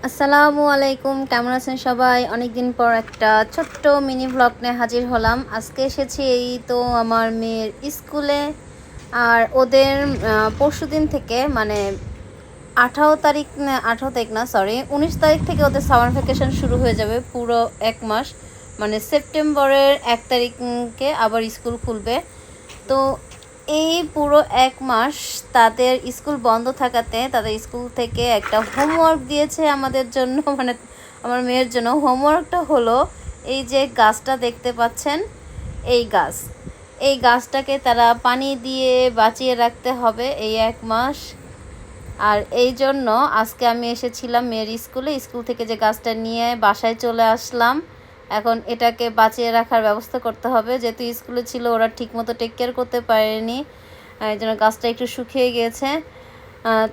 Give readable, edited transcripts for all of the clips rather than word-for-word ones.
আসসালামু আলাইকুম, কেমন আছেন সবাই? অনেকদিন পর একটা ছোট্ট মিনি ব্লগ নিয়ে হাজির হলাম। আজকে এসেছি এই তো আমার মেয়ের স্কুলে। আর ওদের পরশুদিন থেকে মানে 18 তারিখ না, সরি 19 তারিখ থেকে ওদের সামার ভ্যাকেশন শুরু হয়ে যাবে পুরো এক মাস। মানে সেপ্টেম্বরের 1 তারিখে আবার স্কুল খুলবে। তো এই পুরো এক মাস তাদের স্কুল বন্ধ থাকাতে তাদের স্কুল থেকে একটা হোমওয়ার্ক দিয়েছে আমাদের জন্য, মানে আমার মেয়ের জন্য। হোমওয়ার্কটা হলো এই যে গাছটা দেখতে পাচ্ছেন, এই গাছটাকে তারা পানি দিয়ে বাঁচিয়ে রাখতে হবে এই এক মাস। আর এই জন্য আজকে আমি এসেছিলাম মেয়ের স্কুল থেকে যে গাছটা নিয়ে বাসায় চলে আসলাম। এখন এটাকে বাঁচিয়ে রাখার ব্যবস্থা করতে হবে, যেহেতু স্কুলে ছিল ওরা ঠিকমতো টেক কেয়ার করতে পারেনি, এই জন্য গাছটা একটু শুকিয়ে গিয়েছে।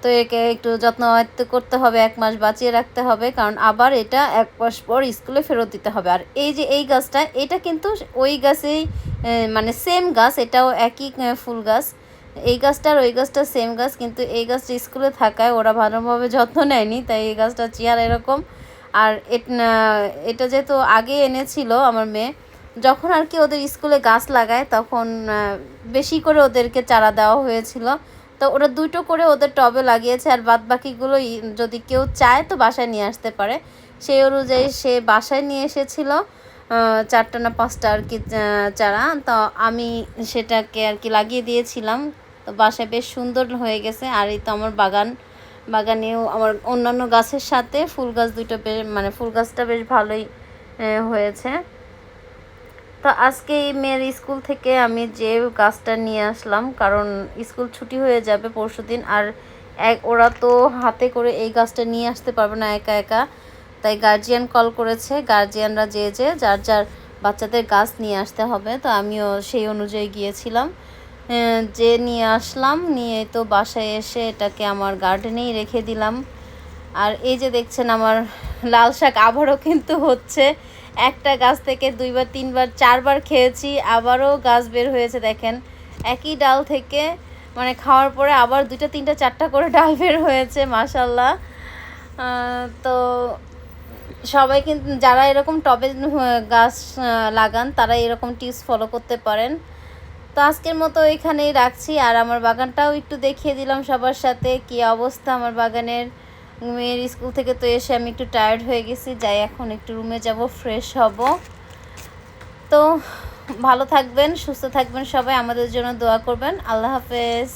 তো একে একটু যত্নআত্য করতে হবে, এক মাস বাঁচিয়ে রাখতে হবে, কারণ আবার এটা এক মাস পর স্কুলে ফেরত দিতে হবে। আর এই যে এই গাছটা, এটা কিন্তু ওই গাছেই মানে সেম গাছ, এটাও একই ফুল গাছ। এই গাছটা আর ওই গাছটা সেম গাছ, কিন্তু এই গাছটা স্কুলে থাকায় ওরা ভালোভাবে যত্ন নেয়নি, তাই এই গাছটা চেয়ার এরকম। আর এটা যেহেতু আগে এনেছিল আমার মেয়ে, যখন আর কি ওদের স্কুলে গাছ লাগায় তখন বেশি করে ওদেরকে চারা দেওয়া হয়েছিল। তো ওরা দুটো করে ওদের টবে লাগিয়েছে, আর বাদ বাকিগুলো যদি কেউ চায় তো বাসায় নিয়ে আসতে পারে। সেই অনুযায়ী সে বাসায় নিয়ে এসেছিল 4টা না 5টা আর কি চারা। তো আমি সেটাকে আর কি লাগিয়ে দিয়েছিলাম। তো বাসায় বেশ সুন্দর হয়ে গেছে। আর এই তো আমার বাগানেও আমার অন্যান্য গাছের সাথে ফুল গাছ দুটো বেশ, মানে ফুল গাছটা বেশ ভালোই হয়েছে। তো আজকে এই মেয়ের স্কুল থেকে আমি যে গাছটা নিয়ে আসলাম, কারণ স্কুল ছুটি হয়ে যাবে পরশুদিন। আর ওরা তো হাতে করে এই গাছটা নিয়ে আসতে পারবে না একা একা, তাই গার্জিয়ান কল করেছে। গার্জিয়ানরা যে যার যার বাচ্চাদের গাছ নিয়ে আসতে হবে। তো আমিও সেই অনুযায়ী গিয়েছিলাম, যে নিয়ে আসলাম। নিয়ে তো বাসায় এসে এটাকে আমার গার্ডেনেই রেখে দিলাম। আর এই যে দেখছেন আমার লাল শাক আবারও কিন্তু হচ্ছে। একটা গাছ থেকে 2বার 3বার 4বার খেয়েছি, আবারও গাছ বের হয়েছে দেখেন একই ডাল থেকে। মানে খাওয়ার পরে আবার 2টা 3টা 4টা করে ডাল বের হয়েছে, মাশাল্লাহ। তো সবাই কিন্তু যারা এরকম টবে গাছ লাগান তারা এরকম টিপস ফলো করতে পারেন। তো আজকের মতো এখানেই রাখছি। আর আমার বাগানটাও একটু দেখিয়ে দিলাম সবার সাথে, কি অবস্থা আমার বাগানের। মেয়ের স্কুল থেকে তো এসে আমি একটু টায়ার্ড হয়ে গেছি, যাই এখন একটু রুমে যাব, ফ্রেশ হব। তো ভালো থাকবেন, সুস্থ থাকবেন সবাই, আমাদের জন্য দোয়া করবেন। আল্লাহ হাফেজ।